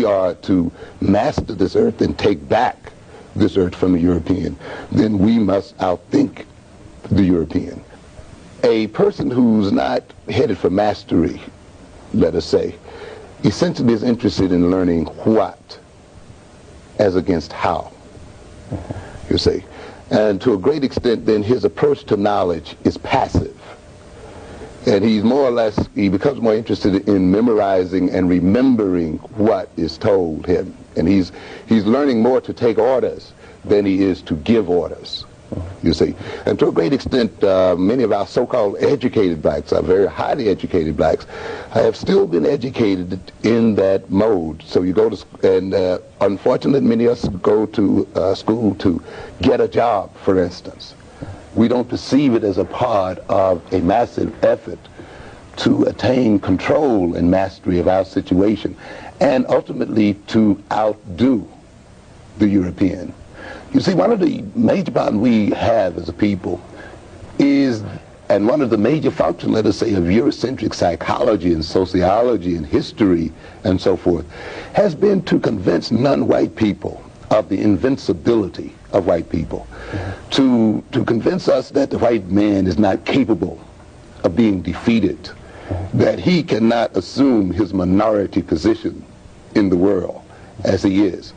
we are to master this earth and take back this earth from the European, then we must outthink the European. A person who's not headed for mastery, let us say, essentially is interested in learning what as against how, you see. And to a great extent, then, his approach to knowledge is passive. And he's more or less, he becomes more interested in memorizing and remembering what is told him. And he's learning more to take orders than he is to give orders, you see. And to a great extent, many of our so-called educated blacks, our very highly educated blacks, have still been educated in that mode. So you go to, and unfortunately many of us go to school to get a job, for instance. We don't perceive it as a part of a massive effort to attain control and mastery of our situation, and ultimately to outdo the European. You see, one of the major problems we have as a people is, and one of the major functions, let us say, of Eurocentric psychology and sociology and history and so forth, has been to convince non-white people of the invincibility of white people, to convince us that the white man is not capable of being defeated, that he cannot assume his minority position in the world as he is.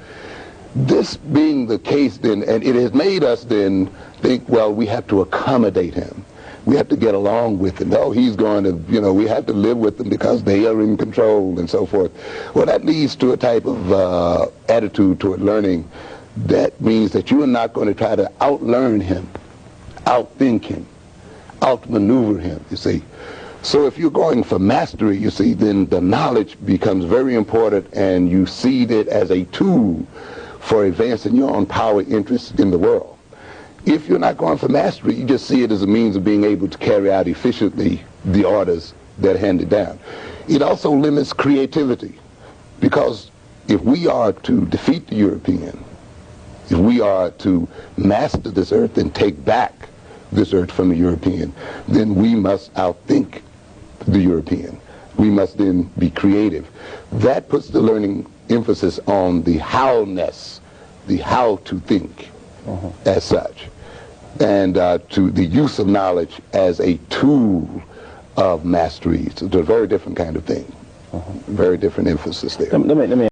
This being the case then, and it has made us then think, well, we have to accommodate him. We have to get along with him. Oh, he's going to, you know, we have to live with them because they are in control and so forth. Well, that leads to a type of attitude toward learning that means that you are not going to try to outlearn him, outthink him, outmaneuver him, you see. So if you're going for mastery, you see, then the knowledge becomes very important, and you see it as a tool for advancing your own power interests in the world. If you're not going for mastery, you just see it as a means of being able to carry out efficiently the orders that are handed down. It also limits creativity, because if we are to defeat the European, if we are to master this earth and take back this earth from the European, then we must outthink the European. We must then be creative. That puts the learning emphasis on the how-ness, the how to think as such, and to the use of knowledge as a tool of mastery. So it's a very different kind of thing, very different emphasis there. Let me